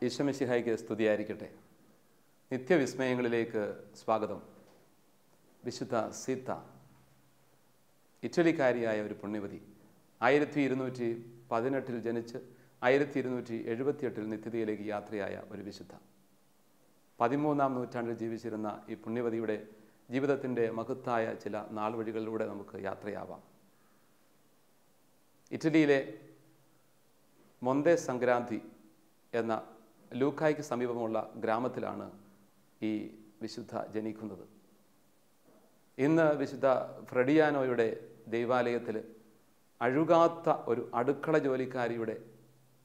ഈശോമിശിഹായ്ക്ക് സ്തുതിയായിരിക്കട്ടെ. നിത്യവിസ്മയങ്ങളിലേക്ക് സ്വാഗതം. വിശുദ്ധ സീത, ഇറ്റലിക്കാരിയായ ഒരു പുണ്യവതി, 1218 ജനിച്ച് 1278 നിത്യതയിലേക്ക് യാത്രയായ ഒരു വിശുദ്ധ. 13-ാം നൂറ്റാണ്ടിൽ ജീവിച്ചിരുന്ന ഈ പുണ്യവതിയുടെ ജീവിതത്തിൻ്റെ മഹത്തായ ചില നാൾവഴികളിലൂടെ നമുക്ക് യാത്രയാവാം. ഇറ്റലിയിലെ മൊന്തെ സംക്രാന്തി എന്ന ലൂക്കായ്ക്ക് സമീപമുള്ള ഗ്രാമത്തിലാണ് ഈ വിശുദ്ധ ജനിക്കുന്നത്. ഇന്ന് വിശുദ്ധ ഫ്രെഡിയാനോയുടെ ദൈവാലയത്തിൽ അഴുകാത്ത ഒരു അടുക്കള ജോലിക്കാരിയുടെ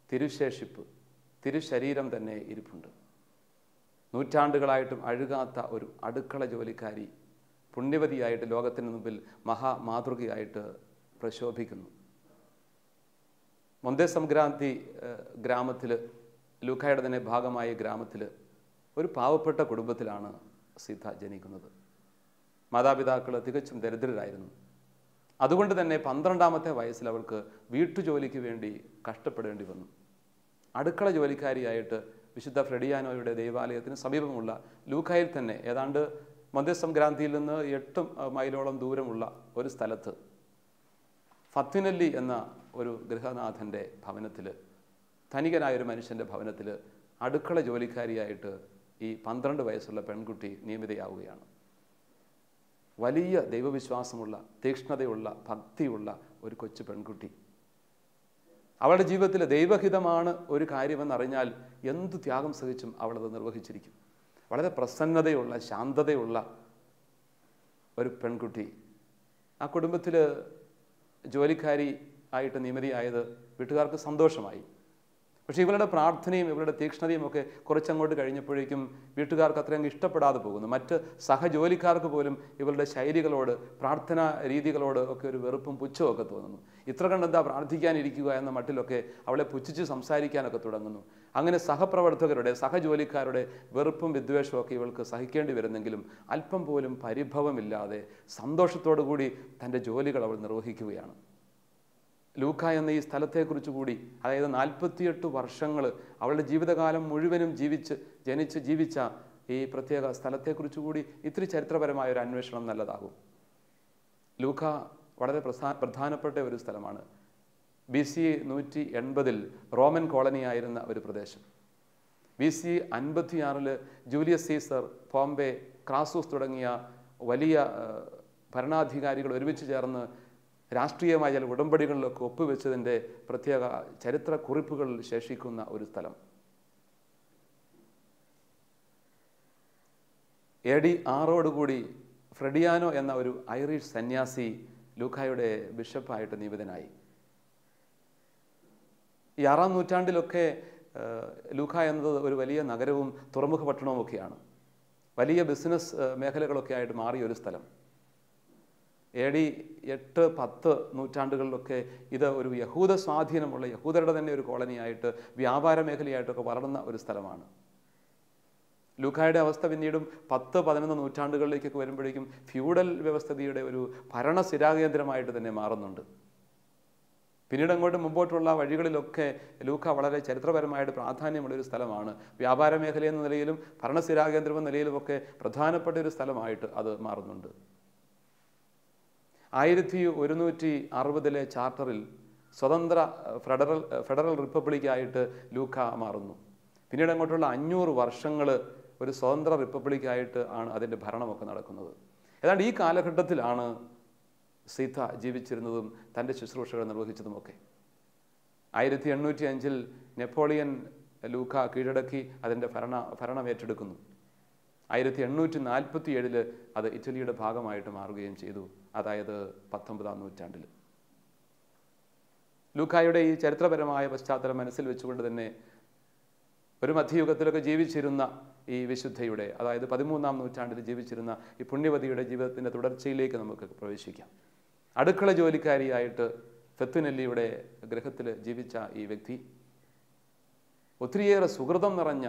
തിരുശേഷിപ്പ്, തിരുശരീരം തന്നെ ഇരിപ്പുണ്ട്. നൂറ്റാണ്ടുകളായിട്ടും അഴുകാത്ത ഒരു അടുക്കള ജോലിക്കാരി പുണ്യവതിയായിട്ട് ലോകത്തിന് മുമ്പിൽ മഹാമാതൃകയായിട്ട് പ്രശോഭിക്കുന്നു. മൊന്തെ സംക്രാന്തി ഗ്രാമത്തിൽ, ലൂക്കായുടെ തന്നെ ഭാഗമായ ഗ്രാമത്തിൽ ഒരു പാവപ്പെട്ട കുടുംബത്തിലാണ് സീത ജനിക്കുന്നത്. മാതാപിതാക്കൾ തികച്ചും ദരിദ്രരായിരുന്നു. അതുകൊണ്ട് തന്നെ 12-ാമത്തെ വയസ്സിൽ അവൾക്ക് വീട്ടുജോലിക്ക് വേണ്ടി കഷ്ടപ്പെടേണ്ടി വന്നു. അടുക്കള ജോലിക്കാരിയായിട്ട് വിശുദ്ധ ഫ്രെഡിയാനോയുടെ ദൈവാലയത്തിന് സമീപമുള്ള ലൂക്കായിൽ തന്നെ ഏതാണ്ട് മൊന്തെ സംക്രാന്തിയിൽ നിന്ന് 8 മൈലോളം ദൂരമുള്ള ഒരു സ്ഥലത്ത് ഫത്തിനല്ലി എന്ന ഒരു ഗൃഹനാഥൻ്റെ ഭവനത്തിൽ, ധനികനായൊരു മനുഷ്യൻ്റെ ഭവനത്തിൽ അടുക്കള ജോലിക്കാരിയായിട്ട് ഈ 12 വയസ്സുള്ള പെൺകുട്ടി നിയമിതയാവുകയാണ്. വലിയ ദൈവവിശ്വാസമുള്ള, തീക്ഷ്ണതയുള്ള, ഭക്തിയുള്ള ഒരു കൊച്ചു പെൺകുട്ടി. അവളുടെ ജീവിതത്തിൽ ദൈവഹിതമാണ് ഒരു കാര്യമെന്നറിഞ്ഞാൽ എന്തു ത്യാഗം സഹിച്ചും അവളത് നിർവഹിച്ചിരിക്കും. വളരെ പ്രസന്നതയുള്ള, ശാന്തതയുള്ള ഒരു പെൺകുട്ടി. ആ കുടുംബത്തിൽ ജോലിക്കാരി ആയിട്ട് നിയമിതയായത് വീട്ടുകാർക്ക് സന്തോഷമായി. പക്ഷേ ഇവളുടെ പ്രാർത്ഥനയും ഇവളുടെ തീക്ഷ്ണതയും ഒക്കെ കുറച്ചങ്ങോട്ട് കഴിഞ്ഞപ്പോഴേക്കും വീട്ടുകാർക്ക് അത്രയും ഇഷ്ടപ്പെടാതെ പോകുന്നു. മറ്റ് സഹജോലിക്കാർക്ക് പോലും ഇവളുടെ ശൈലികളോട്, പ്രാർത്ഥനാ രീതികളോട് ഒക്കെ ഒരു വെറുപ്പും പുച്ഛവും ഒക്കെ തോന്നുന്നു. ഇത്ര കണ്ടെന്താ പ്രാർത്ഥിക്കാനിരിക്കുക എന്ന മട്ടിലൊക്കെ അവളെ പുച്ഛിച്ച് സംസാരിക്കാനൊക്കെ തുടങ്ങുന്നു. അങ്ങനെ സഹപ്രവർത്തകരുടെ, സഹജോലിക്കാരുടെ വെറുപ്പും വിദ്വേഷവും ഒക്കെ ഇവൾക്ക് സഹിക്കേണ്ടി വരുന്നെങ്കിലും അല്പം പോലും പരിഭവമില്ലാതെ സന്തോഷത്തോടു കൂടി തൻ്റെ ജോലികൾ അവൾ നിർവഹിക്കുകയാണ്. ലൂക്ക എന്ന ഈ സ്ഥലത്തെക്കുറിച്ച് കൂടി, അതായത് 48 വർഷങ്ങൾ അവളുടെ ജീവിതകാലം മുഴുവനും ജനിച്ച് ജീവിച്ച ഈ പ്രത്യേക സ്ഥലത്തെക്കുറിച്ച് കൂടി ഇത്തിരി ചരിത്രപരമായ ഒരു അന്വേഷണം നല്ലതാകും. ലൂക്ക വളരെ പ്രധാനപ്പെട്ട ഒരു സ്ഥലമാണ്. BC 180 റോമൻ കോളനിയായിരുന്ന ഒരു പ്രദേശം. BC 56 ജൂലിയസ് സീസർ, പോംബെ, ക്രാസൂസ് തുടങ്ങിയ വലിയ ഭരണാധികാരികൾ ഒരുമിച്ച് ചേർന്ന് രാഷ്ട്രീയമായ ചില ഉടമ്പടികളിലൊക്കെ ഒപ്പുവെച്ചതിൻ്റെ പ്രത്യേക ചരിത്ര കുറിപ്പുകൾ ശേഷിക്കുന്ന ഒരു സ്ഥലം. AD 6 ഫ്രെഡിയാനോ എന്ന ഒരു ഐറിഷ് സന്യാസി ലൂക്കായുടെ ബിഷപ്പായിട്ട് നിയമിതനായി. ഈ 6-ാം നൂറ്റാണ്ടിലൊക്കെ ലൂക്ക എന്നത് ഒരു വലിയ നഗരവും തുറമുഖ പട്ടണവും ഒക്കെയാണ്. വലിയ ബിസിനസ് മേഖലകളൊക്കെ ആയിട്ട് മാറിയ ഒരു സ്ഥലം. AD 8-10 നൂറ്റാണ്ടുകളിലൊക്കെ ഇത് ഒരു യഹൂദ സ്വാധീനമുള്ള, യഹൂദരുടെ തന്നെ ഒരു കോളനിയായിട്ട്, വ്യാപാര മേഖലയായിട്ടൊക്കെ വളർന്ന ഒരു സ്ഥലമാണ്. ലൂക്കായുടെ അവസ്ഥ പിന്നീടും 10-11 നൂറ്റാണ്ടുകളിലേക്കൊക്കെ വരുമ്പോഴേക്കും ഫ്യൂഡൽ വ്യവസ്ഥിതിയുടെ ഒരു ഭരണ സ്ഥിരാകേന്ദ്രമായിട്ട് തന്നെ മാറുന്നുണ്ട്. പിന്നീട് അങ്ങോട്ട് മുമ്പോട്ടുള്ള വഴികളിലൊക്കെ ലൂക്ക വളരെ ചരിത്രപരമായിട്ട് പ്രാധാന്യമുള്ളൊരു സ്ഥലമാണ്. വ്യാപാര മേഖല എന്ന നിലയിലും ഭരണസ്ഥിരാകേന്ദ്രം എന്ന നിലയിലുമൊക്കെ പ്രധാനപ്പെട്ട ഒരു സ്ഥലമായിട്ട് അത് മാറുന്നുണ്ട്. 1160 ചാർട്ടറിൽ സ്വതന്ത്ര ഫെഡറൽ റിപ്പബ്ലിക്കായിട്ട് ലൂക്ക മാറുന്നു. പിന്നീട് അങ്ങോട്ടുള്ള 500 വർഷങ്ങൾ ഒരു സ്വതന്ത്ര റിപ്പബ്ലിക്കായിട്ട് ആണ് അതിൻ്റെ ഭരണമൊക്കെ നടക്കുന്നത്. ഏതാണ്ട് ഈ കാലഘട്ടത്തിലാണ് സീത ജീവിച്ചിരുന്നതും തൻ്റെ ശുശ്രൂഷകൾ നിർവഹിച്ചതുമൊക്കെ. 1805 നെപ്പോളിയൻ ലൂക്ക കീഴടക്കി അതിൻ്റെ ഭരണം ഏറ്റെടുക്കുന്നു. 1847 അത് ഇറ്റലിയുടെ ഭാഗമായിട്ട് മാറുകയും ചെയ്തു, അതായത് 19-ാം നൂറ്റാണ്ടിൽ. ലൂക്കായുടെ ഈ ചരിത്രപരമായ പശ്ചാത്തലം മനസ്സിൽ വെച്ചുകൊണ്ട് തന്നെ ഒരു മധ്യയുഗത്തിലൊക്കെ ജീവിച്ചിരുന്ന ഈ വിശുദ്ധയുടെ, അതായത് 13-ാം നൂറ്റാണ്ടിൽ ജീവിച്ചിരുന്ന ഈ പുണ്യവതിയുടെ ജീവിതത്തിൻ്റെ തുടർച്ചയിലേക്ക് നമുക്ക് പ്രവേശിക്കാം. അടുക്കള ജോലിക്കാരിയായിട്ട് ഫെത്തുനെല്ലിയുടെ ഗൃഹത്തിൽ ജീവിച്ച ഈ വ്യക്തി ഒത്തിരിയേറെ സുഹൃതം നിറഞ്ഞ,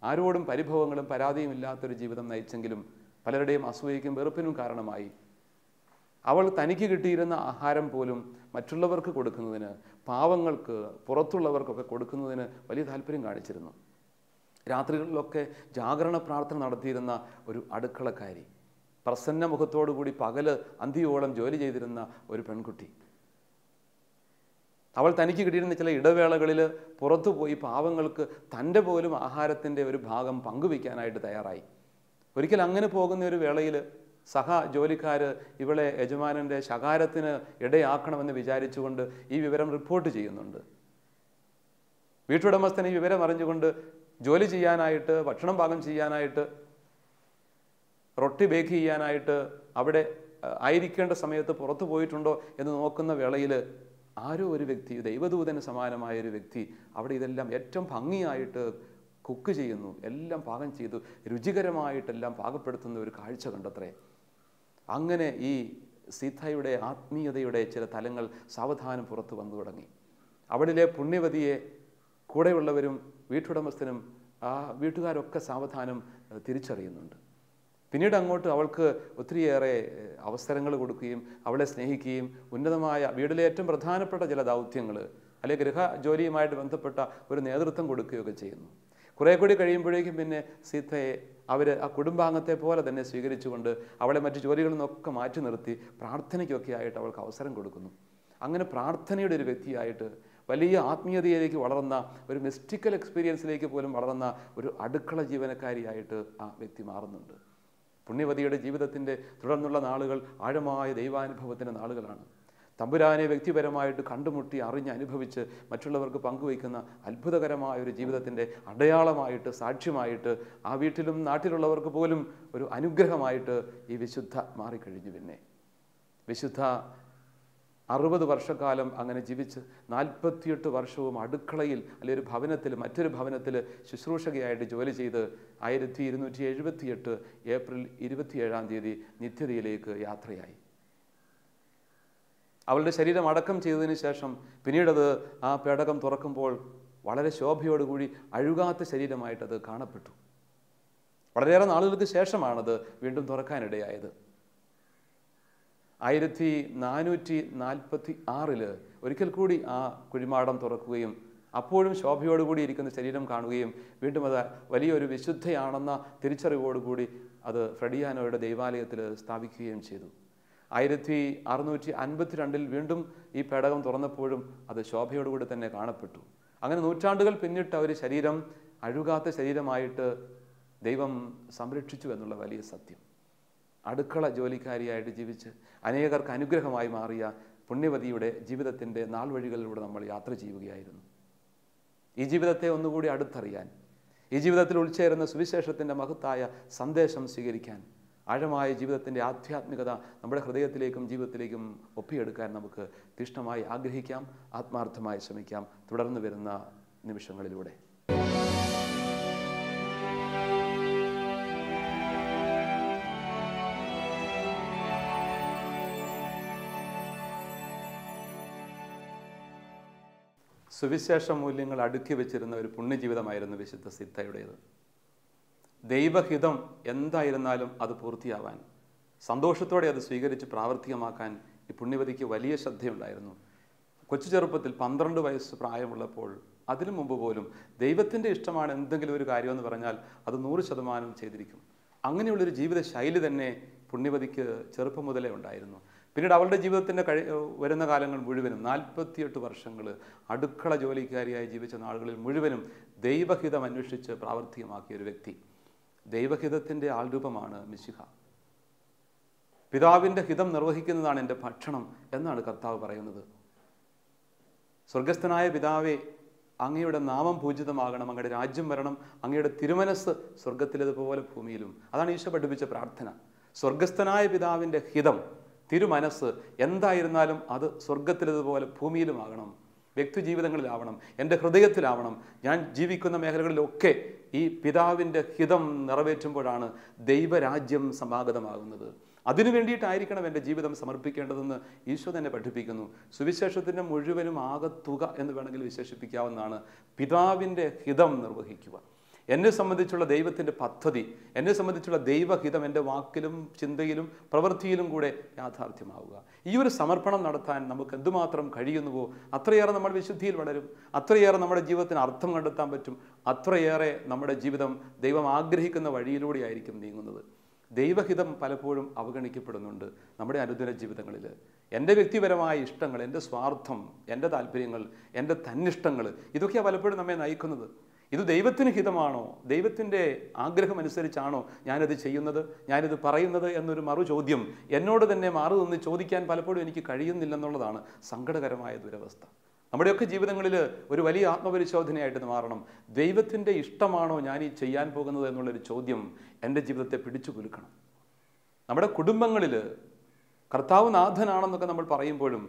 ആരോടും പരിഭവങ്ങളും പരാതിയും ഇല്ലാത്തൊരു ജീവിതം നയിച്ചെങ്കിലും പലരുടെയും അസൂയയ്ക്കും വെറുപ്പിനും കാരണമായി. അവൾ തനിക്ക് കിട്ടിയിരുന്ന ആഹാരം പോലും മറ്റുള്ളവർക്ക് കൊടുക്കുന്നതിന്, പാവങ്ങൾക്ക്, പുറത്തുള്ളവർക്കൊക്കെ കൊടുക്കുന്നതിന് വലിയ താല്പര്യം കാണിച്ചിരുന്നു. രാത്രികളിലൊക്കെ ജാഗരണ പ്രാർത്ഥന നടത്തിയിരുന്ന ഒരു അടുക്കളക്കാരി, പ്രസന്ന മുഖത്തോടുകൂടി പകല് അന്തിയോളം ജോലി ചെയ്തിരുന്ന ഒരു പെൺകുട്ടി. അവൾ തനിക്ക് കിട്ടിയിരുന്ന ചില ഇടവേളകളിൽ പുറത്തു പോയി പാവങ്ങൾക്ക് തൻ്റെ പോലും ആഹാരത്തിൻ്റെ ഒരു ഭാഗം പങ്കുവയ്ക്കാനായിട്ട് തയ്യാറായി. ഒരിക്കൽ അങ്ങനെ പോകുന്ന ഒരു വേളയിൽ സഹ ജോലിക്കാർ ഇവളെ യജമാനൻ്റെ ശകാരത്തിന് ഇടയാക്കണമെന്ന് വിചാരിച്ചുകൊണ്ട് ഈ വിവരം റിപ്പോർട്ട് ചെയ്യുന്നുണ്ട്. വീട്ടുടമസ്ഥൻ ഈ വിവരം അറിഞ്ഞുകൊണ്ട് ജോലി ചെയ്യാനായിട്ട്, ഭക്ഷണം പാകം ചെയ്യാനായിട്ട്, റൊട്ടി ബേക്ക് ചെയ്യാനായിട്ട് അവിടെ ആയിരിക്കേണ്ട സമയത്ത് പുറത്തു പോയിട്ടുണ്ടോ എന്ന് നോക്കുന്ന വേളയിൽ ആരോ ഒരു വ്യക്തി, ദൈവദൂതന് സമാനമായൊരു വ്യക്തി അവിടെ ഇതെല്ലാം ഏറ്റവും ഭംഗിയായിട്ട് കുക്ക് ചെയ്യുന്നു, എല്ലാം പാകം ചെയ്തു രുചികരമായിട്ടെല്ലാം പാകപ്പെടുത്തുന്ന ഒരു കാഴ്ച കണ്ടത്രേ. അങ്ങനെ ഈ സീതയുടെ ആത്മീയതയുടെ ചില തലങ്ങൾ സാവധാനം പുറത്തു വന്നു തുടങ്ങി. അവിടിലെ പുണ്യവതിയെ കൂടെയുള്ളവരും വീട്ടുടമസ്ഥനും ആ വീട്ടുകാരൊക്കെ സാവധാനം തിരിച്ചറിയുന്നുണ്ട്. പിന്നീട് അങ്ങോട്ട് അവൾക്ക് ഒത്തിരിയേറെ അവസരങ്ങൾ കൊടുക്കുകയും അവളെ സ്നേഹിക്കുകയും ഉന്നതമായ വീട്ടിലെ ഏറ്റവും പ്രധാനപ്പെട്ട ചില ദൗത്യങ്ങൾ അല്ലെങ്കിൽ ഗൃഹ ജോലിയുമായിട്ട് ബന്ധപ്പെട്ട ഒരു നേതൃത്വം കൊടുക്കുകയൊക്കെ ചെയ്യുന്നു. കുറേ കൂടി കഴിയുമ്പോഴേക്കും പിന്നെ സീതയെ അവർ ആ കുടുംബാംഗത്തെ പോലെ തന്നെ സ്വീകരിച്ചുകൊണ്ട് അവളെ മറ്റു ജോലികളിൽ നിന്നൊക്കെ മാറ്റി നിർത്തി പ്രാർത്ഥനയ്ക്കൊക്കെ ആയിട്ട് അവൾക്ക് അവസരം കൊടുക്കുന്നു. അങ്ങനെ പ്രാർത്ഥനയുടെ ഒരു വ്യക്തിയായിട്ട്, വലിയ ആത്മീയതയിലേക്ക് വളർന്ന, ഒരു മിസ്റ്റിക്കൽ എക്സ്പീരിയൻസിലേക്ക് പോലും വളർന്ന ഒരു അടുക്കള ജീവനക്കാരിയായിട്ട് ആ വ്യക്തി മാറുന്നുണ്ട്. പുണ്യവതിയുടെ ജീവിതത്തിൻ്റെ തുടർന്നുള്ള നാളുകൾ ആഴമായ ദൈവാനുഭവത്തിൻ്റെ നാളുകളാണ്. തമ്പുരാനെ വ്യക്തിപരമായിട്ട് കണ്ടുമുട്ടി അറിഞ്ഞ് അനുഭവിച്ച് മറ്റുള്ളവർക്ക് പങ്കുവയ്ക്കുന്ന അത്ഭുതകരമായ ഒരു ജീവിതത്തിൻ്റെ അടയാളമായിട്ട്, സാക്ഷ്യമായിട്ട്, ആ വീട്ടിലും നാട്ടിലുള്ളവർക്ക് പോലും ഒരു അനുഗ്രഹമായിട്ട് ഈ വിശുദ്ധ മാറിക്കഴിഞ്ഞു. പിന്നെ വിശുദ്ധ 60 വർഷക്കാലം അങ്ങനെ ജീവിച്ച് 48 വർഷവും അടുക്കളയിൽ അല്ലെങ്കിൽ ഒരു ഭവനത്തിൽ, മറ്റൊരു ഭവനത്തിൽ ശുശ്രൂഷകയായിട്ട് ജോലി ചെയ്ത് 1278 ഏപ്രിൽ 27-ാം തീയതി നിത്യതയിലേക്ക് യാത്രയായി. അവളുടെ ശരീരം അടക്കം ചെയ്തതിന് ശേഷം പിന്നീടത് ആ പേടകം തുറക്കുമ്പോൾ വളരെ ശോഭയോടുകൂടി അഴുകാത്ത ശരീരമായിട്ടത് കാണപ്പെട്ടു. വളരെയേറെ നാളുകൾക്ക് ശേഷമാണത് വീണ്ടും തുറക്കാനിടയായത്. 1446 ഒരിക്കൽ കൂടി ആ കുഴിമാടം തുറക്കുകയും അപ്പോഴും ശോഭയോടുകൂടി ഇരിക്കുന്ന ശരീരം കാണുകയും വീണ്ടും അത് വലിയൊരു വിശുദ്ധയാണെന്ന തിരിച്ചറിവോടുകൂടി അത് ഫ്രെഡിയാനോയുടെ ദൈവാലയത്തിൽ സ്ഥാപിക്കുകയും ചെയ്തു. 1652 വീണ്ടും ഈ പേടകം തുറന്നപ്പോഴും അത് ശോഭയോടുകൂടി തന്നെ കാണപ്പെട്ടു. അങ്ങനെ നൂറ്റാണ്ടുകൾ പിന്നിട്ട് ഒരു ശരീരം അഴുകാത്ത ശരീരമായിട്ട് ദൈവം സംരക്ഷിച്ചു എന്നുള്ള വലിയ സത്യം. അടുക്കള ജോലിക്കാരിയായിട്ട് ജീവിച്ച് അനേകർക്ക് അനുഗ്രഹമായി മാറിയ പുണ്യവതിയുടെ ജീവിതത്തിൻ്റെ നാൾ വഴികളിലൂടെ നമ്മൾ യാത്ര ചെയ്യുകയായിരുന്നു. ഈ ജീവിതത്തെ ഒന്നുകൂടി അടുത്തറിയാൻ, ഈ ജീവിതത്തിൽ ഉൾച്ചേരുന്ന സുവിശേഷത്തിൻ്റെ മഹത്തായ സന്ദേശം സ്വീകരിക്കാൻ, ആഴമായ ജീവിതത്തിൻ്റെ ആധ്യാത്മികത നമ്മുടെ ഹൃദയത്തിലേക്കും ജീവിതത്തിലേക്കും ഒപ്പിയെടുക്കാൻ നമുക്ക് തീഷ്ണമായി ആഗ്രഹിക്കാം, ആത്മാർത്ഥമായി ശ്രമിക്കാം തുടർന്ന് വരുന്ന നിമിഷങ്ങളിലൂടെ. സുവിശേഷ മൂല്യങ്ങൾ അടുക്കി വെച്ചിരുന്ന ഒരു പുണ്യജീവിതമായിരുന്നു വിശുദ്ധ സീതയുടേത്. ദൈവഹിതം എന്തായിരുന്നാലും അത് പൂർത്തിയാവാൻ, സന്തോഷത്തോടെ അത് സ്വീകരിച്ച് പ്രാവർത്തികമാക്കാൻ ഈ പുണ്യവതിക്ക് വലിയ ശ്രദ്ധയുണ്ടായിരുന്നു. കൊച്ചു ചെറുപ്പത്തിൽ 12 വയസ്സ് പ്രായമുള്ളപ്പോൾ, അതിനു മുമ്പ് പോലും ദൈവത്തിൻ്റെ ഇഷ്ടമാണ് എന്തെങ്കിലും ഒരു കാര്യമെന്ന് പറഞ്ഞാൽ അത് 100% ചെയ്തിരിക്കും. അങ്ങനെയുള്ളൊരു ജീവിത ശൈലി തന്നെ പുണ്യവതിക്ക് ചെറുപ്പം മുതലേ ഉണ്ടായിരുന്നു. പിന്നീട് അവളുടെ ജീവിതത്തിൻ്റെ വരുന്ന കാലങ്ങൾ മുഴുവനും 48 വർഷങ്ങൾ അടുക്കള ജോലിക്കാരിയായി ജീവിച്ച നാളുകളിൽ മുഴുവനും ദൈവഹിതം അന്വേഷിച്ച് പ്രാവർത്തികമാക്കിയ ഒരു വ്യക്തി. ദൈവഹിതത്തിൻ്റെ ആൾരൂപമാണ് മിശിഹ. പിതാവിൻ്റെ ഹിതം നിർവഹിക്കുന്നതാണ് എൻ്റെ ഭക്ഷണം എന്നാണ് കർത്താവ് പറയുന്നത്. സ്വർഗസ്ഥനായ പിതാവേ, അങ്ങയുടെ നാമം പൂജിതമാകണം, അങ്ങയുടെ രാജ്യം വരണം, അങ്ങയുടെ തിരുമനസ് സ്വർഗത്തിലേതുപോലെ ഭൂമിയിലും. അതാണ് ഈശോ പഠിപ്പിച്ച പ്രാർത്ഥന. സ്വർഗസ്ഥനായ പിതാവിൻ്റെ ഹിതം, തിരുമനസ് എന്തായിരുന്നാലും അത് സ്വർഗത്തിലേതുപോലെ ഭൂമിയിലുമാകണം, വ്യക്തി ജീവിതങ്ങളിലാവണം, എൻ്റെ ഹൃദയത്തിലാവണം. ഞാൻ ജീവിക്കുന്ന മേഖലകളിലൊക്കെ ഈ പിതാവിൻ്റെ ഹിതം നിറവേറ്റുമ്പോഴാണ് ദൈവരാജ്യം സമാഗതമാകുന്നത്. അതിനു വേണ്ടിയിട്ടായിരിക്കണം എൻ്റെ ജീവിതം സമർപ്പിക്കേണ്ടതെന്ന് ഈശോ തന്നെ പഠിപ്പിക്കുന്നു. സുവിശേഷത്തിൻ്റെ മുഴുവനും ആകത്തുക എന്ന് വേണമെങ്കിൽ വിശേഷിപ്പിക്കാവുന്നതാണ് പിതാവിൻ്റെ ഹിതം നിർവഹിക്കുക. എന്നെ സംബന്ധിച്ചുള്ള ദൈവത്തിൻ്റെ പദ്ധതി, എന്നെ സംബന്ധിച്ചുള്ള ദൈവഹിതം എൻ്റെ വാക്കിലും ചിന്തയിലും പ്രവൃത്തിയിലും കൂടെ യാഥാർത്ഥ്യമാവുക. ഈ ഒരു സമർപ്പണം നടത്താൻ നമുക്ക് എന്തുമാത്രം കഴിയുന്നുവോ അത്രയേറെ നമ്മൾ വിശുദ്ധിയിൽ വളരും, അത്രയേറെ നമ്മുടെ ജീവിതത്തിന് അർത്ഥം കണ്ടെത്താൻ പറ്റും, അത്രയേറെ നമ്മുടെ ജീവിതം ദൈവം ആഗ്രഹിക്കുന്ന വഴിയിലൂടെയായിരിക്കും നീങ്ങുന്നത്. ദൈവഹിതം പലപ്പോഴും അവഗണിക്കപ്പെടുന്നുണ്ട് നമ്മുടെ അനുദിന ജീവിതങ്ങളിൽ. എൻ്റെ വ്യക്തിപരമായ ഇഷ്ടങ്ങൾ, എൻ്റെ സ്വാർത്ഥം, എൻ്റെ താല്പര്യങ്ങൾ, എൻ്റെ തന്നിഷ്ടങ്ങൾ, ഇതൊക്കെയാണ് പലപ്പോഴും നമ്മെ നയിക്കുന്നത്. ഇത് ദൈവത്തിന് ഹിതമാണോ, ദൈവത്തിൻ്റെ ആഗ്രഹമനുസരിച്ചാണോ ഞാനത് ചെയ്യുന്നത്, ഞാനിത് പറയുന്നത് എന്നൊരു മറു ചോദ്യം എന്നോട് തന്നെ മാറുനിന്ന് ചോദിക്കാൻ പലപ്പോഴും എനിക്ക് കഴിയുന്നില്ലെന്നുള്ളതാണ് സങ്കടകരമായ ദുരവസ്ഥ. നമ്മുടെയൊക്കെ ജീവിതങ്ങളിൽ ഒരു വലിയ ആത്മപരിശോധനയായിട്ട് മാറണം. ദൈവത്തിൻ്റെ ഇഷ്ടമാണോ ഞാൻ ഈ ചെയ്യാൻ പോകുന്നത് എന്നുള്ളൊരു ചോദ്യം എൻ്റെ ജീവിതത്തെ പിടിച്ചു കുലുക്കണം. നമ്മുടെ കുടുംബങ്ങളിൽ കർത്താവ് നാഥനാണെന്നൊക്കെ നമ്മൾ പറയുമ്പോഴും,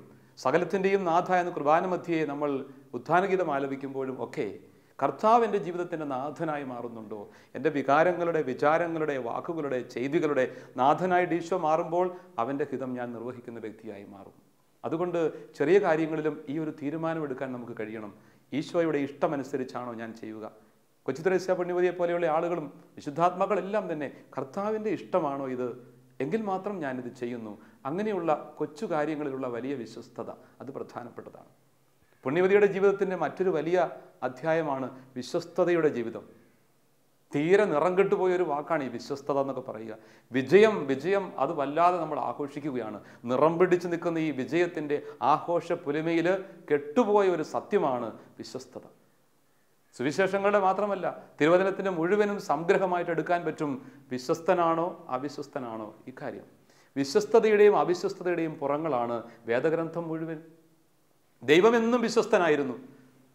സകലത്തിൻ്റെയും നാഥ എന്ന കുർബാന മധ്യയെ നമ്മൾ ഉത്ഥാനഗീതം ആലപിക്കുമ്പോഴും ഒക്കെ കർത്താവ് എൻ്റെ ജീവിതത്തിൻ്റെ നാഥനായി മാറുന്നുണ്ടോ? എൻ്റെ വികാരങ്ങളുടെ, വിചാരങ്ങളുടെ, വാക്കുകളുടെ, ചെയ്തികളുടെ നാഥനായിട്ട് ഈശോ മാറുമ്പോൾ അവൻ്റെ ഹിതം ഞാൻ നിർവഹിക്കുന്ന വ്യക്തിയായി മാറും. അതുകൊണ്ട് ചെറിയ കാര്യങ്ങളിലും ഈ ഒരു തീരുമാനമെടുക്കാൻ നമുക്ക് കഴിയണം. ഈശോയുടെ ഇഷ്ടമനുസരിച്ചാണോ ഞാൻ ചെയ്യുക? കൊച്ചു ത്രേസ്യ പുണ്യവതിയെ പോലെയുള്ള ആളുകളും വിശുദ്ധാത്മാക്കളെല്ലാം തന്നെ കർത്താവിൻ്റെ ഇഷ്ടമാണോ ഇത്, എങ്കിൽ മാത്രം ഞാനിത് ചെയ്യുന്നു. അങ്ങനെയുള്ള കൊച്ചു കാര്യങ്ങളിലുള്ള വലിയ വിശ്വസ്തത, അത് പ്രധാനപ്പെട്ടതാണ്. പുണ്യവതിയുടെ ജീവിതത്തിൻ്റെ മറ്റൊരു വലിയ അധ്യായമാണ് വിശ്വസ്തതയുടെ ജീവിതം. തീരെ നിറം കെട്ടുപോയൊരു വാക്കാണ് ഈ വിശ്വസ്തത എന്നൊക്കെ പറയുക. വിജയം അത് വല്ലാതെ നമ്മൾ ആഘോഷിക്കുകയാണ്. നിറം പിടിച്ച് നിൽക്കുന്ന ഈ വിജയത്തിൻ്റെ ആഘോഷ പുലിമയിൽ കെട്ടുപോയ ഒരു സത്യമാണ് വിശ്വസ്തത. സുവിശേഷങ്ങളുടെ മാത്രമല്ല, തിരുവചനത്തിൻ്റെ മുഴുവനും സംഗ്രഹമായിട്ട് എടുക്കാൻ പറ്റും. വിശ്വസ്തനാണോ അവിശ്വസ്തനാണോ ഇക്കാര്യം. വിശ്വസ്തതയുടെയും അവിശ്വസ്തതയുടെയും പുറങ്ങളാണ് വേദഗ്രന്ഥം മുഴുവൻ. ദൈവമെന്നും വിശ്വസ്തനായിരുന്നു,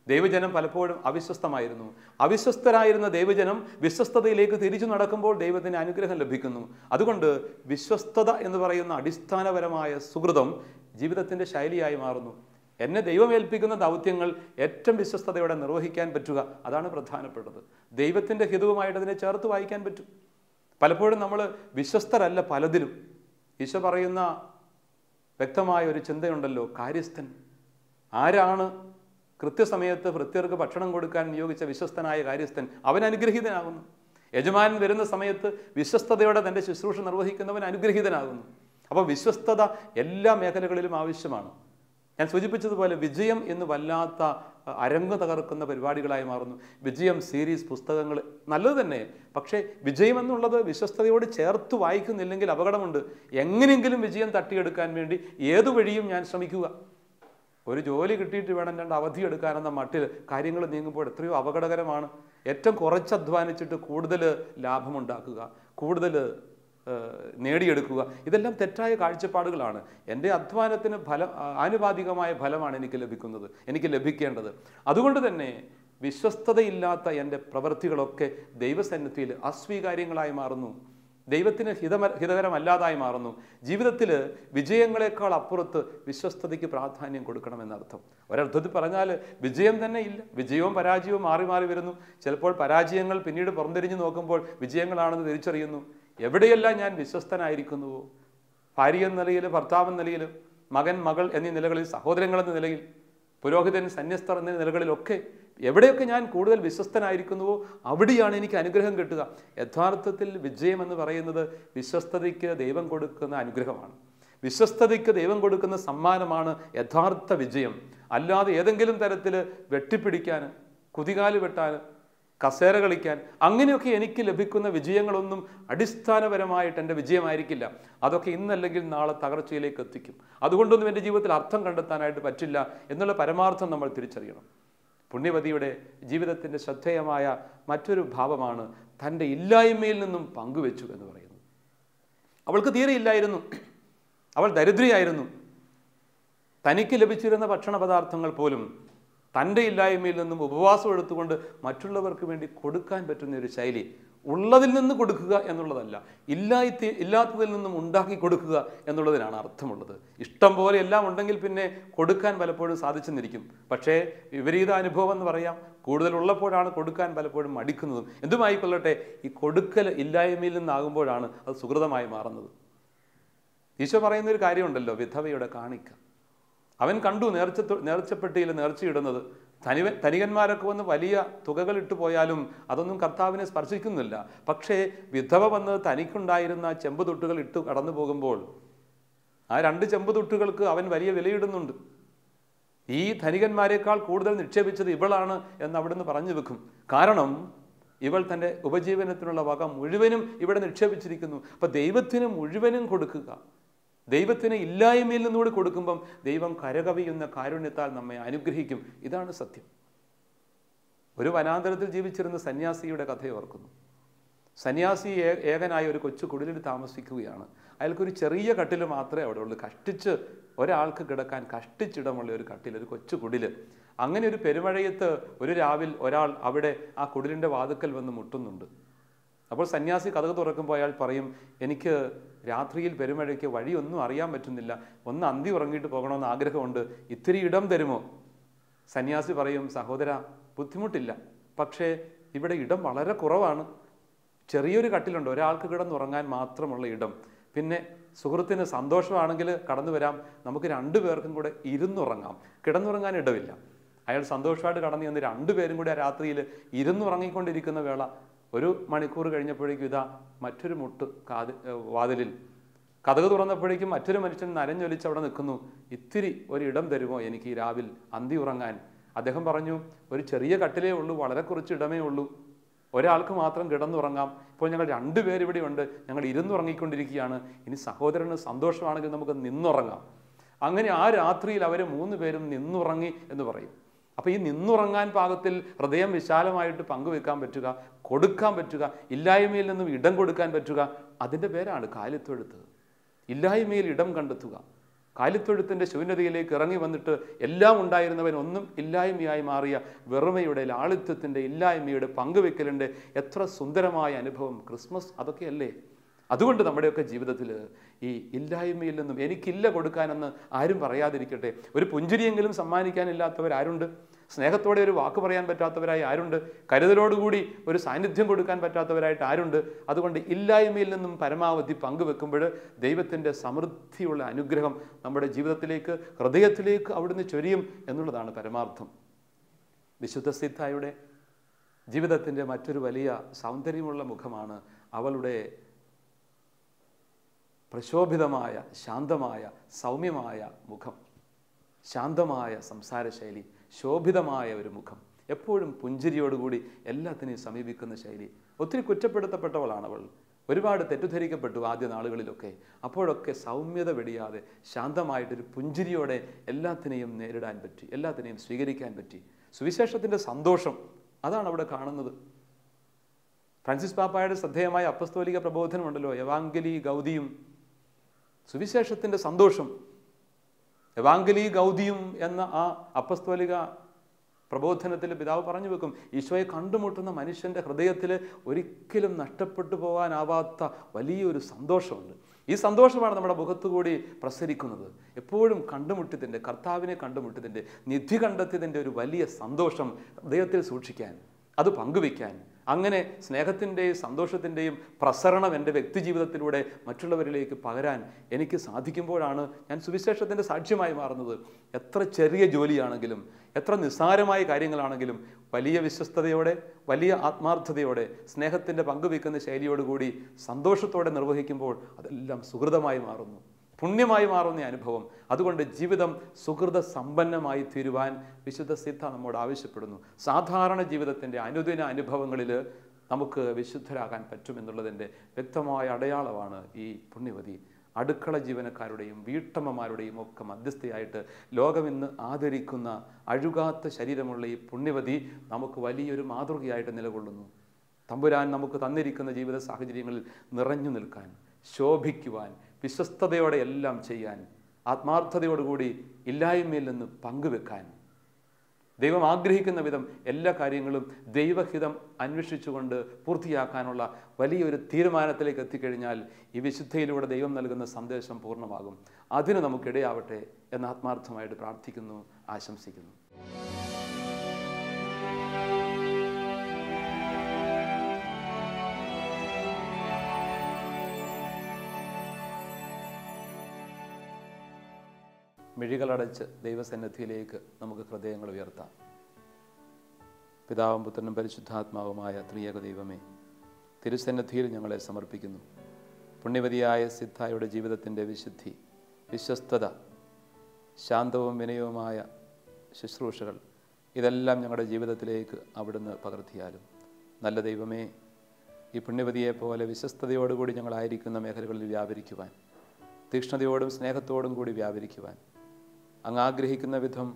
ദൈവജനം പലപ്പോഴും അവിശ്വസ്തമായിരുന്നു. അവിശ്വസ്തരായിരുന്ന ദൈവജനം വിശ്വസ്തതയിലേക്ക് തിരിച്ചു നടക്കുമ്പോൾ ദൈവത്തിന് അനുഗ്രഹം ലഭിക്കുന്നു. അതുകൊണ്ട് വിശ്വസ്തത എന്ന് പറയുന്ന അടിസ്ഥാനപരമായ സുഹൃതം ജീവിതത്തിൻ്റെ ശൈലിയായി മാറുന്നു. എന്നെ ദൈവം ഏൽപ്പിക്കുന്ന ദൗത്യങ്ങൾ ഏറ്റവും വിശ്വസ്തതയോടെ നിർവഹിക്കാൻ പറ്റുക, അതാണ് പ്രധാനപ്പെട്ടത്. ദൈവത്തിൻ്റെ ഹിതവുമായിട്ട് അതിനെ ചേർത്ത് വായിക്കാൻ പറ്റും. പലപ്പോഴും നമ്മൾ വിശ്വസ്തരല്ല പലതിലും. ഈശോ പറയുന്ന വ്യക്തമായ ഒരു ചിന്തയുണ്ടല്ലോ, കാര്യസ്ഥൻ. ആരാണ് കൃത്യസമയത്ത് ഭൃത്യർക്ക് ഭക്ഷണം കൊടുക്കാൻ നിയോഗിച്ച വിശ്വസ്തനായ കാര്യസ്ഥൻ? അവൻ അനുഗ്രഹീതനാകുന്നു. യജമാനൻ വരുന്ന സമയത്ത് വിശ്വസ്തയോടെ തൻ്റെ ശുശ്രൂഷ നിർവഹിക്കുന്നവൻ അനുഗ്രഹീതനാകുന്നു. അപ്പോൾ വിശ്വസ്തത എല്ലാ മേഖലകളിലും ആവശ്യമാണ്. ഞാൻ സൂചിപ്പിച്ചതുപോലെ വിജയം എന്ന് വല്ലാത്ത അരങ്ങ് തകർക്കുന്ന പരിപാടികളായി മാറുന്നു. വിജയം സീരീസ്, പുസ്തകങ്ങൾ നല്ലത് തന്നെ. പക്ഷേ വിജയം എന്നുള്ളത് വിശ്വസ്തയോട് ചേർത്ത് വായിക്കുന്നില്ലെങ്കിൽ അപകടമുണ്ട്. എങ്ങനെയെങ്കിലും വിജയം തട്ടിയെടുക്കാൻ വേണ്ടി ഏതു വഴിയും ഞാൻ ശ്രമിക്കുക. ഒരു ജോലി കിട്ടിയിട്ട് വേണം 2 അവധി എടുക്കാനെന്ന മട്ടിൽ കാര്യങ്ങൾ നീങ്ങുമ്പോൾ എത്രയോ അപകടകരമാണ്. ഏറ്റവും കുറച്ച് അധ്വാനിച്ചിട്ട് കൂടുതൽ ലാഭമുണ്ടാക്കുക, കൂടുതൽ നേടിയെടുക്കുക, ഇതെല്ലാം തെറ്റായ കാഴ്ചപ്പാടുകളാണ്. എൻ്റെ അധ്വാനത്തിന് ആനുപാതികമായ ഫലമാണ് എനിക്ക് ലഭിക്കേണ്ടത്. അതുകൊണ്ട് തന്നെ വിശ്വസ്തതയില്ലാത്ത എൻ്റെ പ്രവൃത്തികളൊക്കെ ദൈവസന്നിധിയിൽ അസ്വീകാര്യങ്ങളായി മാറുന്നു, ദൈവത്തിന് ഹിതകരമല്ലാതായി മാറുന്നു. ജീവിതത്തിൽ വിജയങ്ങളെക്കാൾ അപ്പുറത്ത് വിശ്വസ്തതയ്ക്ക് പ്രാധാന്യം കൊടുക്കണമെന്നർത്ഥം. ഒരർത്ഥത്തിൽ പറഞ്ഞാൽ വിജയം തന്നെ ഇല്ല, വിജയവും പരാജയവും മാറി മാറി വരുന്നു. ചിലപ്പോൾ പരാജയങ്ങൾ പിന്നീട് പുറംതിരിഞ്ഞ് നോക്കുമ്പോൾ വിജയങ്ങളാണെന്ന് തിരിച്ചറിയുന്നു. എവിടെയെല്ലാം ഞാൻ വിശ്വസ്തനായിരിക്കുന്നുവോ, ഭാര്യ എന്ന നിലയിൽ, ഭർത്താവ് എന്ന നിലയിൽ, മകൻ മകൾ എന്നീ നിലകളിൽ, സഹോദരങ്ങളെന്ന നിലയിൽ, പുരോഹിതൻ സന്യസ്തർ എന്ന നിലകളിലൊക്കെ എവിടെയൊക്കെ ഞാൻ കൂടുതൽ വിശ്വസ്തനായിരിക്കുന്നുവോ അവിടെയാണ് എനിക്ക് അനുഗ്രഹം കിട്ടുക. യഥാർത്ഥത്തിൽ വിജയം എന്ന് പറയുന്നത് വിശ്വസ്തതയ്ക്ക് ദൈവം കൊടുക്കുന്ന അനുഗ്രഹമാണ്. വിശ്വസ്തതയ്ക്ക് ദൈവം കൊടുക്കുന്ന സമ്മാനമാണ് യഥാർത്ഥ വിജയം. അല്ലാതെ ഏതെങ്കിലും തരത്തിൽ വെട്ടിപ്പിടിക്കാൻ, കുതികാല് വെട്ടാൻ, കസേര കളിക്കാൻ, അങ്ങനെയൊക്കെ എനിക്ക് ലഭിക്കുന്ന വിജയങ്ങളൊന്നും അടിസ്ഥാനപരമായിട്ട് എൻ്റെ വിജയമായിരിക്കില്ല. അതൊക്കെ ഇന്നല്ലെങ്കിൽ നാളെ തകർച്ചയിലേക്ക് എത്തിക്കും. അതുകൊണ്ടൊന്നും എൻ്റെ ജീവിതത്തിൽ അർത്ഥം കണ്ടെത്താനായിട്ട് പറ്റില്ല എന്നുള്ള പരമാർത്ഥം നമ്മൾ തിരിച്ചറിയണം. പുണ്യവതിയുടെ ജീവിതത്തിൻ്റെ ശ്രദ്ധേയമായ മറ്റൊരു ഭാവമാണ് തൻ്റെ ഇല്ലായ്മയിൽ നിന്നും പങ്കുവെച്ചു എന്ന് പറയുന്നത്. അവൾക്ക് തീരെ ഇല്ലായിരുന്നു, അവൾ ദരിദ്രയായിരുന്നു. തനിക്ക് ലഭിച്ചിരുന്ന ഭക്ഷണ പദാർത്ഥങ്ങൾ പോലും തൻ്റെ ഇല്ലായ്മയിൽ നിന്നും ഉപവാസം എടുത്തുകൊണ്ട് മറ്റുള്ളവർക്ക് വേണ്ടി കൊടുക്കാൻ പറ്റുന്ന ഒരു ശൈലി. ഉള്ളതിൽ നിന്ന് കൊടുക്കുക എന്നുള്ളതല്ല, ഇല്ലാത്തതിൽ നിന്നും ഉണ്ടാക്കി കൊടുക്കുക എന്നുള്ളതിനാണ് അർത്ഥമുള്ളത്. ഇഷ്ടം പോലെ എല്ലാം ഉണ്ടെങ്കിൽ പിന്നെ കൊടുക്കാൻ പലപ്പോഴും സാധിച്ചെന്നിരിക്കും. പക്ഷേ വിപരീത അനുഭവം എന്ന് പറയാം, കൂടുതലുള്ളപ്പോഴാണ് കൊടുക്കാൻ പലപ്പോഴും മടിക്കുന്നതും. എന്തുമായിക്കൊള്ളട്ടെ, ഈ കൊടുക്കൽ ഇല്ലായ്മയിൽ നിന്നാകുമ്പോഴാണ് അത് സുഹൃതമായി മാറുന്നത്. ഈശോ പറയുന്നൊരു കാര്യമുണ്ടല്ലോ, വിധവയുടെ കാണിക്ക. അവൻ കണ്ടു നേർച്ചപ്പെട്ടിയിൽ നേർച്ചയിടുന്നത്. ധനികന്മാരൊക്കെ വന്ന് വലിയ തുകകൾ ഇട്ടു പോയാലും അതൊന്നും കർത്താവിനെ സ്പർശിക്കുന്നില്ല. പക്ഷേ വിധവ വന്ന് തനിക്കുണ്ടായിരുന്ന ചെമ്പുതൊട്ടുകൾ ഇട്ട് കടന്നു പോകുമ്പോൾ ആ 2 ചെമ്പുതൊട്ടുകൾക്ക് അവൻ വലിയ വിലയിടുന്നുണ്ട്. ഈ ധനികന്മാരെക്കാൾ കൂടുതൽ നിക്ഷേപിച്ചത് ഇവളാണ് എന്ന് അവിടുന്ന് പറഞ്ഞു വെക്കും. കാരണം ഇവൾ തൻ്റെ ഉപജീവനത്തിനുള്ള വക മുഴുവനും ഇവിടെ നിക്ഷേപിച്ചിരിക്കുന്നു. അപ്പം ദൈവത്തിന് മുഴുവനും കൊടുക്കുക, ദൈവത്തിന് ഇല്ലായ്മയിൽ നിന്നുകൂടി കൊടുക്കുമ്പം ദൈവം കരകവിയുന്ന കാരുണ്യത്താൽ നമ്മെ അനുഗ്രഹിക്കും. ഇതാണ് സത്യം. ഒരു വനാന്തരത്തിൽ ജീവിച്ചിരുന്ന സന്യാസിയുടെ കഥയെ ഓർക്കുന്നു. സന്യാസി ഏകനായ ഒരു കൊച്ചു കുടിലിൽ താമസിക്കുകയാണ്. അയാൾക്കൊരു ചെറിയ കട്ടിൽ മാത്രമേ അവിടെ ഉള്ളൂ. കഷ്ടിച്ച് ഒരാൾക്ക് കിടക്കാൻ കഷ്ടിച്ചിടമുള്ള ഒരു കട്ടിൽ, ഒരു കൊച്ചു കുടില്. അങ്ങനെ ഒരു പെരുമഴയത്ത് ഒരു രാവിൽ ഒരാൾ അവിടെ ആ കുടിലിൻ്റെ വാതുക്കൽ വന്ന് മുട്ടുന്നുണ്ട്. അപ്പോൾ സന്യാസി കതക് തുറക്കുമ്പോൾ അയാൾ പറയും, എനിക്ക് രാത്രിയിൽ പെരുമഴയ്ക്ക് വഴിയൊന്നും അറിയാൻ പറ്റുന്നില്ല, ഒന്ന് അന്തി ഉറങ്ങിയിട്ട് പോകണമെന്ന് ആഗ്രഹമുണ്ട്, ഇത്തിരി ഇടം തരുമോ? സന്യാസി പറയും, സഹോദര, ബുദ്ധിമുട്ടില്ല, പക്ഷേ ഇവിടെ ഇടം വളരെ കുറവാണ്. ചെറിയൊരു കട്ടിലുണ്ട്, ഒരാൾക്ക് കിടന്നുറങ്ങാൻ മാത്രമുള്ള ഇടം. പിന്നെ സുഹൃത്തിന് സന്തോഷമാണെങ്കിൽ കടന്നു വരാം, നമുക്ക് 2 പേർക്കും കൂടെ ഇരുന്നുറങ്ങാം, കിടന്നുറങ്ങാൻ ഇടമില്ല. അയാൾ സന്തോഷമായിട്ട് കടന്നു വന്ന് 2 പേരും കൂടെ ആ രാത്രിയിൽ ഇരുന്നുറങ്ങിക്കൊണ്ടിരിക്കുന്ന വേള 1 മണിക്കൂർ കഴിഞ്ഞപ്പോഴേക്കും ഇതാ മറ്റൊരു മുട്ട് വാതിലിൽ. കതക് തുറന്നപ്പോഴേക്കും മറ്റൊരു മനുഷ്യൻ നനഞ്ഞൊലിച്ച് അവിടെ നിൽക്കുന്നു. ഇത്തിരി ഒരു ഇടം തരുമോ എനിക്ക് ഈ രാവിൽ അന്തി ഉറങ്ങാൻ? അദ്ദേഹം പറഞ്ഞു, ഒരു ചെറിയ കട്ടിലേ ഉള്ളൂ, വളരെ കുറച്ച് ഇടമേ ഉള്ളൂ, ഒരാൾക്ക് മാത്രം കിടന്നുറങ്ങാം. ഇപ്പോൾ ഞങ്ങൾ 2 പേര് ഇവിടെ ഉണ്ട്, ഞങ്ങൾ ഇരുന്നുറങ്ങിക്കൊണ്ടിരിക്കുകയാണ്. ഇനി സഹോദരന് സന്തോഷമാണെങ്കിൽ നമുക്ക് നിന്നുറങ്ങാം. അങ്ങനെ ആ രാത്രിയിൽ അവർ 3 പേരും നിന്നുറങ്ങി എന്ന് പറയും. അപ്പോൾ ഈ നിന്നുറങ്ങാൻ പാകത്തിൽ ഹൃദയം വിശാലമായിട്ട് പങ്കുവെക്കാൻ പറ്റുക, കൊടുക്കാൻ പറ്റുക, ഇല്ലായ്മയിൽ നിന്നും ഇടം കൊടുക്കാൻ പറ്റുക, അതിൻ്റെ പേരാണ് കാലിത്തൊഴുത്ത്. ഇല്ലായ്മയിൽ ഇടം കണ്ടെത്തുക. കാലിത്തൊഴുത്തിൻ്റെ ശൂന്യതയിലേക്ക് ഇറങ്ങി വന്നിട്ട് എല്ലാം ഉണ്ടായിരുന്നവൻ ഒന്നും ഇല്ലായ്മയായി മാറിയ വെറുമയുടെ, ലാളിത്യത്തിൻ്റെ, ഇല്ലായ്മയുടെ, പങ്കുവെക്കലിൻ്റെ എത്ര സുന്ദരമായ അനുഭവം. ക്രിസ്മസ് അതൊക്കെയല്ലേ? അതുകൊണ്ട് നമ്മുടെയൊക്കെ ജീവിതത്തിൽ ഈ ഇല്ലായ്മയിൽ നിന്നും എനിക്കില്ല കൊടുക്കാനെന്ന് ആരും പറയാതിരിക്കട്ടെ. ഒരു പുഞ്ചിരിയെങ്കിലും സമ്മാനിക്കാനില്ലാത്തവരാരുണ്ട്? സ്നേഹത്തോടെ ഒരു വാക്ക് പറയാൻ പറ്റാത്തവരായി ആരുണ്ട്? കരുതലോടുകൂടി ഒരു സാന്നിധ്യം കൊടുക്കാൻ പറ്റാത്തവരായിട്ട് ആരുണ്ട്? അതുകൊണ്ട് ഇല്ലായ്മയിൽ നിന്നും പരമാവധി പങ്കുവെക്കുമ്പോൾ ദൈവത്തിൻ്റെ സമൃദ്ധിയുള്ള അനുഗ്രഹം നമ്മുടെ ജീവിതത്തിലേക്ക്, ഹൃദയത്തിലേക്ക് അവിടുന്ന് ചൊരിയും എന്നുള്ളതാണ് പരമാർത്ഥം. വിശുദ്ധ സിദ്ധായുടെ ജീവിതത്തിൻ്റെ മറ്റൊരു വലിയ സൗന്ദര്യമുള്ള മുഖമാണ് അവളുടെ പ്രശോഭിതമായ, ശാന്തമായ, സൗമ്യമായ മുഖം, ശാന്തമായ സംസാരശൈലി, ശോഭിതമായ ഒരു മുഖം, എപ്പോഴും പുഞ്ചിരിയോടുകൂടി എല്ലാത്തിനെയും സമീപിക്കുന്ന ശൈലി. ഒത്തിരി കുറ്റപ്പെടുത്തപ്പെട്ടവളാണ് അവൾ, ഒരുപാട് തെറ്റിദ്ധരിക്കപ്പെട്ടു ആദ്യ നാളുകളിലൊക്കെ. അപ്പോഴൊക്കെ സൗമ്യത വെടിയാതെ ശാന്തമായിട്ടൊരു പുഞ്ചിരിയോടെ എല്ലാത്തിനെയും നേരിടാൻ പറ്റി, എല്ലാത്തിനെയും സ്വീകരിക്കാൻ പറ്റി. സുവിശേഷത്തിൻ്റെ സന്തോഷം അതാണ് അവിടെ കാണുന്നത്. ഫ്രാൻസിസ് പാപ്പായുടെ ശ്രദ്ധേയമായ അപ്പസ്തോലിക പ്രബോധനമുണ്ടല്ലോ, എവാങ്കലി ഗൗദിയും. സുവിശേഷത്തിൻ്റെ സന്തോഷം, എവാങ്കലി ഗൗദിയും എന്ന ആ അപ്പസ്തോലിക പ്രബോധനത്തിൽ പിതാവ് പറഞ്ഞു വെക്കും, ഈശോയെ കണ്ടുമുട്ടുന്ന മനുഷ്യൻ്റെ ഹൃദയത്തിൽ ഒരിക്കലും നഷ്ടപ്പെട്ടു പോകാനാവാത്ത വലിയൊരു സന്തോഷമുണ്ട്. ഈ സന്തോഷമാണ് നമ്മുടെ മുഖത്തുകൂടി പ്രസരിക്കുന്നത്. എപ്പോഴും കണ്ടുമുട്ടിയതിൻ്റെ, കർത്താവിനെ കണ്ടുമുട്ടിയതിൻ്റെ, നിധി കണ്ടെത്തിയതിൻ്റെ ഒരു വലിയ സന്തോഷം ഹൃദയത്തിൽ സൂക്ഷിക്കാൻ, അത് പങ്കുവയ്ക്കാൻ, അങ്ങനെ സ്നേഹത്തിൻ്റെയും സന്തോഷത്തിൻ്റെയും പ്രസരണം എൻ്റെ വ്യക്തിജീവിതത്തിലൂടെ മറ്റുള്ളവരിലേക്ക് പകരാൻ എനിക്ക് സാധിക്കുമ്പോഴാണ് ഞാൻ സുവിശേഷത്തിൻ്റെ സാക്ഷ്യമായി മാറുന്നത്. എത്ര ചെറിയ ജോലിയാണെങ്കിലും, എത്ര നിസ്സാരമായ കാര്യങ്ങളാണെങ്കിലും വലിയ വിശ്വസ്തയോടെ, വലിയ ആത്മാർത്ഥതയോടെ, സ്നേഹത്തിൻ്റെ പങ്കുവയ്ക്കുന്ന ശൈലിയോടുകൂടി സന്തോഷത്തോടെ നിർവഹിക്കുമ്പോൾ അതെല്ലാം സുഹൃതമായി മാറുന്നു, പുണ്യമായി മാറുന്ന അനുഭവം. അതുകൊണ്ട് ജീവിതം സുഹൃത സമ്പന്നമായി തീരുവാൻ വിശുദ്ധ സിദ്ധ നമ്മോട് ആവശ്യപ്പെടുന്നു. സാധാരണ ജീവിതത്തിൻ്റെ അനുദിന അനുഭവങ്ങളിൽ നമുക്ക് വിശുദ്ധരാകാൻ പറ്റുമെന്നുള്ളതിൻ്റെ വ്യക്തമായ അടയാളമാണ് ഈ പുണ്യവതി. അടുക്കള ജീവനക്കാരുടെയും വീട്ടമ്മമാരുടെയും ഒക്കെ മധ്യസ്ഥയായിട്ട് ലോകം ഇന്ന് ആദരിക്കുന്ന അഴുകാത്ത ശരീരമുള്ള ഈ പുണ്യവതി നമുക്ക് വലിയൊരു മാതൃകയായിട്ട് നിലകൊള്ളുന്നു. തമ്പുരാൻ നമുക്ക് തന്നിരിക്കുന്ന ജീവിത സാഹചര്യങ്ങളിൽ നിറഞ്ഞു നിൽക്കാൻ, ശോഭിക്കുവാൻ, വിശ്വസ്തയോടെ എല്ലാം ചെയ്യാൻ, ആത്മാർത്ഥതയോടുകൂടി ഇല്ലായ്മയിൽ നിന്ന് പങ്കുവെക്കാൻ ദൈവം ആഗ്രഹിക്കുന്ന വിധം എല്ലാ കാര്യങ്ങളും ദൈവഹിതം അന്വേഷിച്ചുകൊണ്ട് പൂർത്തിയാക്കാനുള്ള വലിയൊരു തീരുമാനത്തിലേക്ക് എത്തിക്കഴിഞ്ഞാൽ ഈ വിശുദ്ധയിലൂടെ ദൈവം നൽകുന്ന സന്ദേശം പൂർണ്ണമാകും. അതിന് നമുക്കിടയാവട്ടെ എന്ന് ആത്മാർത്ഥമായിട്ട് പ്രാർത്ഥിക്കുന്നു, ആശംസിക്കുന്നു. മിഴികളടച്ച് ദൈവസന്നിധിയിലേക്ക് നമുക്ക് ഹൃദയങ്ങൾ ഉയർത്താം. പിതാവും പുത്രനും പരിശുദ്ധാത്മാവുമായ ത്രിയേക ദൈവമേ, തിരുസന്നിധിയിൽ ഞങ്ങളെ സമർപ്പിക്കുന്നു. പുണ്യവതിയായ സിദ്ധായുടെ ജീവിതത്തിൻ്റെ വിശുദ്ധി, വിശ്വസ്തത, ശാന്തവും വിനയവുമായ ശുശ്രൂഷകൾ, ഇതെല്ലാം ഞങ്ങളുടെ ജീവിതത്തിലേക്ക് അവിടുന്ന് പകർത്തിയാലും. നല്ല ദൈവമേ, ഈ പുണ്യവതിയെപ്പോലെ വിശ്വസ്തയോടുകൂടി ഞങ്ങളായിരിക്കുന്ന മേഖലകളിൽ വ്യാപരിക്കുവാൻ, തീക്ഷ്ണതയോടും സ്നേഹത്തോടും കൂടി വ്യാപരിക്കുവാൻ, അങ്ങ് ആഗ്രഹിക്കുന്ന വിധം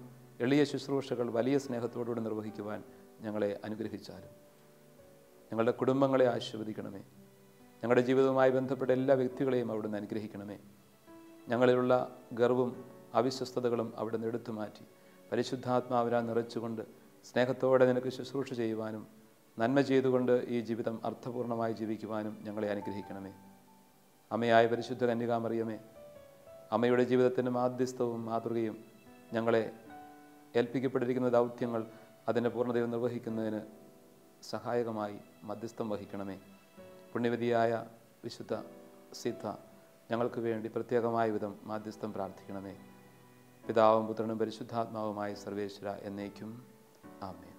എളിയ ശുശ്രൂഷകൾ വലിയ സ്നേഹത്തോടുകൂടി നിർവഹിക്കുവാൻ ഞങ്ങളെ അനുഗ്രഹിച്ചാലും. ഞങ്ങളുടെ കുടുംബങ്ങളെ ആശീർവദിക്കണമേ. ഞങ്ങളുടെ ജീവിതവുമായി ബന്ധപ്പെട്ട എല്ലാ വ്യക്തികളെയും അവിടുന്ന് അനുഗ്രഹിക്കണമേ. ഞങ്ങളിലുള്ള ഗർവും അവിശ്വസ്തതകളും അവിടുന്ന് എടുത്തു മാറ്റി പരിശുദ്ധാത്മാവിനാൽ നിറച്ചുകൊണ്ട് സ്നേഹത്തോടെ നിനക്ക് ശുശ്രൂഷ ചെയ്യുവാനും നന്മ ചെയ്തുകൊണ്ട് ഈ ജീവിതം അർത്ഥപൂർണമായി ജീവിക്കുവാനും ഞങ്ങളെ അനുഗ്രഹിക്കണമേ. അമ്മയായ പരിശുദ്ധ കന്യകാമറിയമേ, അമ്മയുടെ ജീവിതത്തിൻ്റെ മാധ്യസ്ഥവും മാതൃകയും ഞങ്ങളെ ഏൽപ്പിക്കപ്പെട്ടിരിക്കുന്ന ദൗത്യങ്ങൾ അതിൻ്റെ പൂർണ്ണതയിൽ നിർവഹിക്കുന്നതിന് സഹായകമായി മധ്യസ്ഥം വഹിക്കണമേ. പുണ്യവതിയായ വിശുദ്ധ സിദ്ധ ഞങ്ങൾക്ക് വേണ്ടി പ്രത്യേകമായ വിധം മാധ്യസ്ഥം പ്രാർത്ഥിക്കണമേ. പിതാവും പുത്രനും പരിശുദ്ധാത്മാവുമായ സർവേശ്വര എന്നേക്കും ആമേൻ.